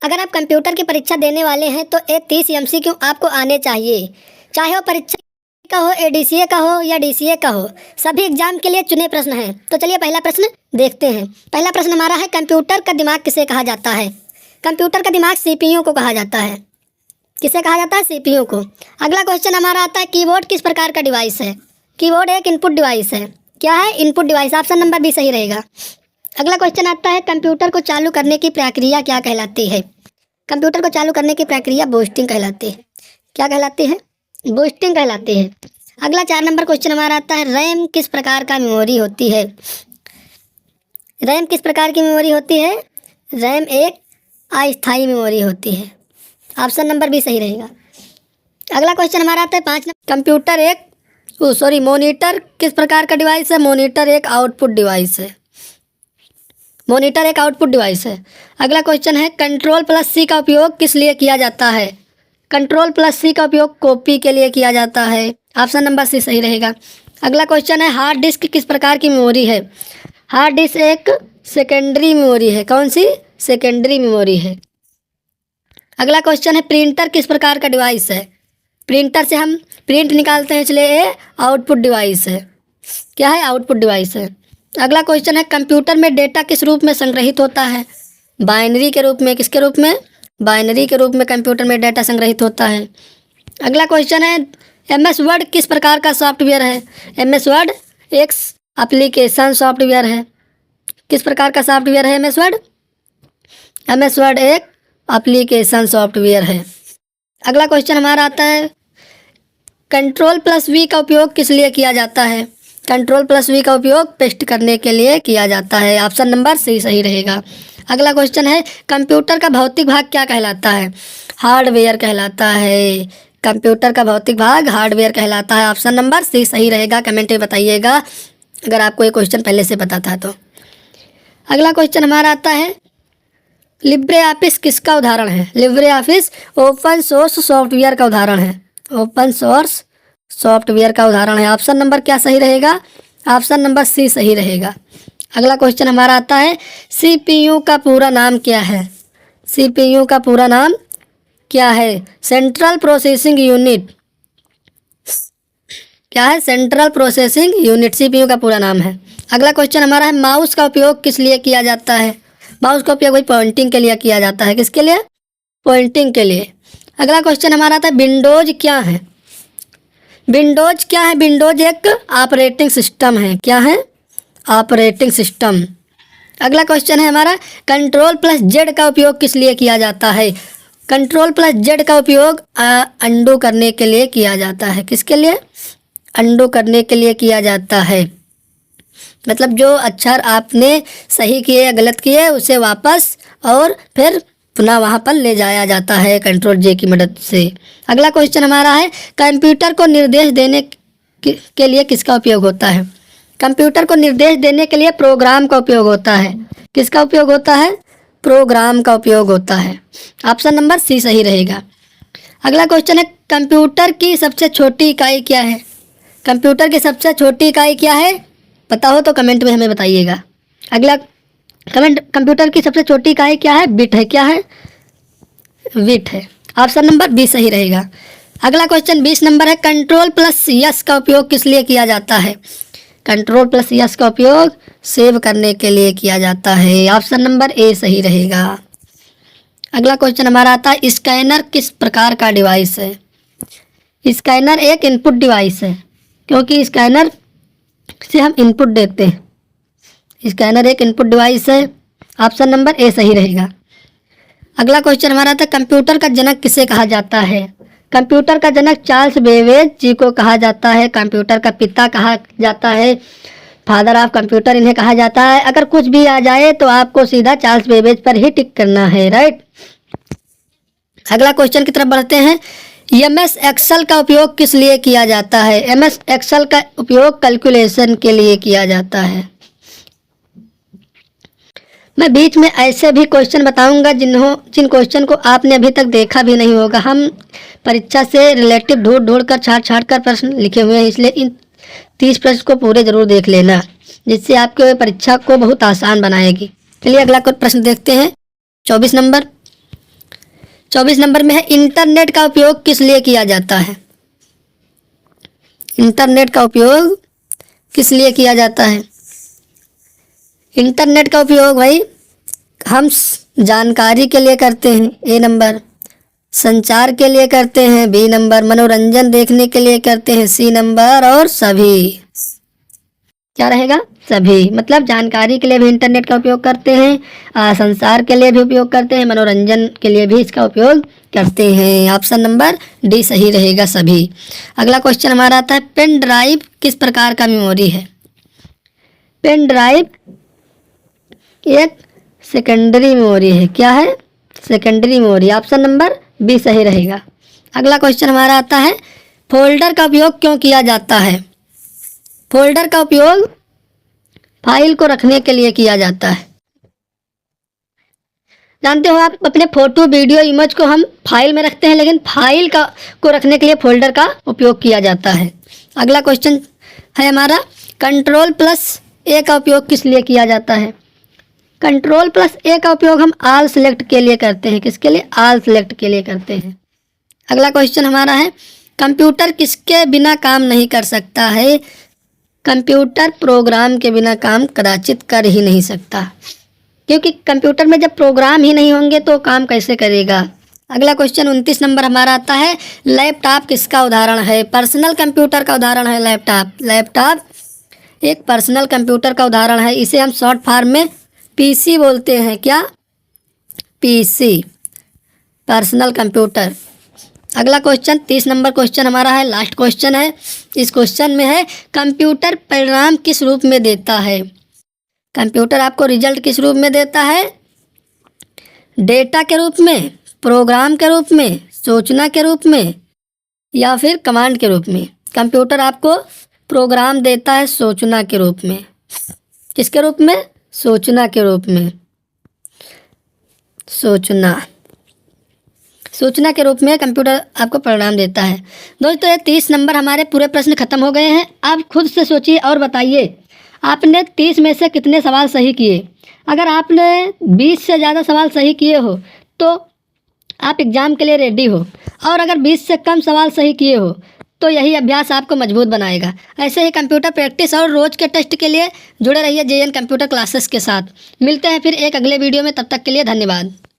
अगर आप कंप्यूटर की परीक्षा देने वाले हैं तो ये 30 MCQ आपको आने चाहिए, चाहे वो परीक्षा का हो, ADCA का हो या DCA का हो। सभी एग्जाम के लिए चुने प्रश्न हैं। तो चलिए पहला प्रश्न देखते हैं। पहला प्रश्न हमारा है, कंप्यूटर का दिमाग किसे कहा जाता है? कंप्यूटर का दिमाग CPU को कहा जाता है। किसे कहा जाता है? CPU को। अगला क्वेश्चन हमारा आता है, कीबोर्ड किस प्रकार का डिवाइस है? कीबोर्ड एक इनपुट डिवाइस है। क्या है? Input device. Option number B सही रहेगा। अगला क्वेश्चन आता है, कंप्यूटर को चालू करने की प्रक्रिया क्या कहलाती है? कंप्यूटर को चालू करने की प्रक्रिया बूस्टिंग कहलाती है। क्या कहलाती है? बूस्टिंग कहलाती है। अगला 4 नंबर क्वेश्चन हमारा आता है, रैम किस प्रकार का मेमोरी होती है? रैम किस प्रकार की मेमोरी होती है? रैम एक अस्थायी मेमोरी होती है। ऑप्शन नंबर बी सही रहेगा। अगला क्वेश्चन हमारा आता है 5 नंबर, मॉनिटर किस प्रकार का डिवाइस है? मॉनिटर एक आउटपुट डिवाइस है। मॉनिटर एक आउटपुट डिवाइस है। अगला क्वेश्चन है, Ctrl+C का उपयोग किस लिए किया जाता है? Ctrl+C का उपयोग कॉपी के लिए किया जाता है। ऑप्शन नंबर सी सही रहेगा। अगला क्वेश्चन है, हार्ड डिस्क किस प्रकार की मेमोरी है? हार्ड डिस्क एक सेकेंडरी मेमोरी है। कौन सी? सेकेंडरी मेमोरी है। अगला क्वेश्चन है, प्रिंटर किस प्रकार का डिवाइस है? प्रिंटर से हम प्रिंट निकालते हैं, इसलिए ये आउटपुट डिवाइस है। क्या है? आउटपुट डिवाइस है। अगला क्वेश्चन है, कंप्यूटर में डेटा किस रूप में संग्रहित होता है? बाइनरी के रूप में। किसके रूप में? बाइनरी के रूप में कंप्यूटर में डेटा संग्रहित होता है। अगला क्वेश्चन है, MS वर्ड किस प्रकार का सॉफ्टवेयर है? MS वर्ड एक एप्लीकेशन सॉफ्टवेयर है। किस प्रकार का सॉफ्टवेयर है MS वर्ड? MS वर्ड एक एप्लीकेशन सॉफ्टवेयर है। अगला क्वेश्चन हमारा आता है, Ctrl+V का उपयोग किस लिए किया जाता है? Ctrl+V का उपयोग पेस्ट करने के लिए किया जाता है। ऑप्शन नंबर सी सही रहेगा। अगला क्वेश्चन है, कंप्यूटर का भौतिक भाग क्या कहलाता है? हार्डवेयर कहलाता है। कंप्यूटर का भौतिक भाग हार्डवेयर कहलाता है। ऑप्शन नंबर सी सही रहेगा। कमेंट में बताइएगा अगर आपको ये क्वेश्चन पहले से पता था तो। अगला क्वेश्चन हमारा आता है, लिब्रे ऑफिस किसका उदाहरण है? Libre office open source software का उदाहरण है। ओपन सोर्स सॉफ्टवेयर का उदाहरण है। ऑप्शन नंबर क्या सही रहेगा? ऑप्शन नंबर सी सही रहेगा। अगला क्वेश्चन हमारा आता है, CPU का पूरा नाम क्या है? CPU का पूरा नाम क्या है? Central processing unit. क्या है? सेंट्रल प्रोसेसिंग यूनिट CPU का पूरा नाम है। अगला क्वेश्चन हमारा है, माउस का उपयोग किस लिए किया जाता है? माउस का उपयोग वही पॉइंटिंग के लिए किया जाता है। किसके लिए? पॉइंटिंग के लिए। अगला क्वेश्चन हमारा आता है, विंडोज क्या है? विंडोज क्या है? विंडोज एक ऑपरेटिंग सिस्टम है। क्या है? Operating system. अगला क्वेश्चन है हमारा, Ctrl+Z का उपयोग किस लिए किया जाता है? Ctrl+Z का उपयोग अंडू करने के लिए किया जाता है। किसके लिए? अंडू करने के लिए किया जाता है। मतलब जो अक्षर आपने सही किए या गलत किए उसे वापस और फिर पुनः वहाँ पर ले जाया जाता है Ctrl+J की मदद से। अगला क्वेश्चन हमारा है, कंप्यूटर को निर्देश देने के लिए किसका उपयोग होता है? कंप्यूटर को निर्देश देने के लिए प्रोग्राम का उपयोग होता है। किसका उपयोग होता है? प्रोग्राम का उपयोग होता है। ऑप्शन नंबर सी सही रहेगा। अगला क्वेश्चन है, कंप्यूटर की सबसे छोटी इकाई क्या है? कंप्यूटर की सबसे छोटी इकाई क्या है? पता हो तो कमेंट में हमें बताइएगा। अगला कंप्यूटर की सबसे छोटी इकाई क्या है? बिट है। क्या है? बिट है। ऑप्शन नंबर बी सही रहेगा। अगला क्वेश्चन 20 नंबर है, Ctrl+S का उपयोग किस लिए किया जाता है? Ctrl+S का उपयोग सेव करने के लिए किया जाता है। ऑप्शन नंबर ए सही रहेगा। अगला क्वेश्चन हमारा आता है, स्कैनर किस प्रकार का डिवाइस है? स्कैनर एक इनपुट डिवाइस है, क्योंकि स्कैनर से हम इनपुट देते हैं। स्कैनर एक इनपुट डिवाइस है। ऑप्शन नंबर ए सही रहेगा। अगला क्वेश्चन हमारा था, कंप्यूटर का जनक किसे कहा जाता है? कंप्यूटर का जनक चार्ल्स बेबेज जी को कहा जाता है। कंप्यूटर का पिता कहा जाता है, फादर ऑफ कंप्यूटर इन्हें कहा जाता है। अगर कुछ भी आ जाए तो आपको सीधा चार्ल्स बेबेज पर ही टिक करना है, राइट। अगला क्वेश्चन की तरफ बढ़ते हैं। MS एक्सेल का उपयोग किस लिए किया जाता है? MS एक्सेल का उपयोग कैलकुलेशन के लिए किया जाता है। मैं बीच में ऐसे भी क्वेश्चन बताऊंगा जिन क्वेश्चन को आपने अभी तक देखा भी नहीं होगा। हम परीक्षा से रिलेटिव ढूंढ कर छाट कर प्रश्न लिखे हुए हैं, इसलिए इन 30 प्रश्न को पूरे जरूर देख लेना, जिससे आपके परीक्षा को बहुत आसान बनाएगी। चलिए अगला प्रश्न देखते हैं। 24 नंबर, 24 नंबर में है इंटरनेट का उपयोग किस लिए किया जाता है। इंटरनेट का उपयोग किस लिए किया जाता है। इंटरनेट का उपयोग भाई हम जानकारी के लिए करते हैं, ए नंबर। संचार के लिए करते हैं, बी नंबर। मनोरंजन देखने के लिए करते हैं, सी नंबर। और सभी, क्या रहेगा, सभी। मतलब जानकारी के लिए भी इंटरनेट का उपयोग करते हैं, संसार के लिए भी उपयोग करते हैं, मनोरंजन के लिए भी इसका उपयोग करते हैं। ऑप्शन नंबर डी सही रहेगा, सभी। अगला क्वेश्चन हमारा आता है पेन ड्राइव किस प्रकार का मेमोरी है। पेन ड्राइव एक सेकेंडरी मेमोरी है। क्या है, secondary memory. Option number B सही रहेगा। अगला क्वेश्चन हमारा आता है फोल्डर का उपयोग क्यों किया जाता है। फोल्डर का उपयोग फाइल को रखने के लिए किया जाता है। जानते हो आप, अपने फोटो, वीडियो, इमेज को हम फाइल में रखते हैं, लेकिन फाइल को रखने के लिए फोल्डर का उपयोग किया जाता है। अगला क्वेश्चन है हमारा कंट्रोल प्लस ए का उपयोग किस लिए किया जाता है। कंट्रोल प्लस ए का उपयोग हम ऑल सेलेक्ट के लिए करते हैं। किसके लिए, ऑल सेलेक्ट के लिए करते हैं। अगला क्वेश्चन हमारा है कंप्यूटर किसके बिना काम नहीं कर सकता है। कंप्यूटर प्रोग्राम के बिना काम कदाचित कर ही नहीं सकता, क्योंकि कंप्यूटर में जब प्रोग्राम ही नहीं होंगे तो काम कैसे करेगा। अगला क्वेश्चन 29 नंबर हमारा आता है लैपटॉप किसका उदाहरण है। पर्सनल कंप्यूटर का उदाहरण है लैपटॉप। लैपटॉप एक पर्सनल कंप्यूटर का उदाहरण है। इसे हम शॉर्ट फॉर्म में पीसी बोलते हैं। क्या, पीसी, पर्सनल कंप्यूटर। अगला क्वेश्चन 30 नंबर क्वेश्चन हमारा है, लास्ट क्वेश्चन है। इस क्वेश्चन में है कंप्यूटर परिणाम किस रूप में देता है। कंप्यूटर आपको रिजल्ट किस रूप में देता है। डेटा के रूप में, प्रोग्राम के रूप में, सूचना के रूप में, या फिर कमांड के रूप में। कंप्यूटर आपको प्रोग्राम देता है सूचना के रूप में। किसके रूप में, सूचना के रूप में। सूचना के रूप में कंप्यूटर आपको परिणाम देता है। दोस्तों ये 30 नंबर हमारे पूरे प्रश्न खत्म हो गए हैं। आप खुद से सोचिए और बताइए आपने 30 में से कितने सवाल सही किए। अगर आपने 20 से ज़्यादा सवाल सही किए हो तो आप एग्ज़ाम के लिए रेडी हो, और अगर 20 से कम सवाल सही किए हो तो यही अभ्यास आपको मजबूत बनाएगा। ऐसे ही कंप्यूटर प्रैक्टिस और रोज़ के टेस्ट के लिए जुड़े रहिए JN कंप्यूटर क्लासेस के साथ। मिलते हैं फिर एक अगले वीडियो में, तब तक के लिए धन्यवाद।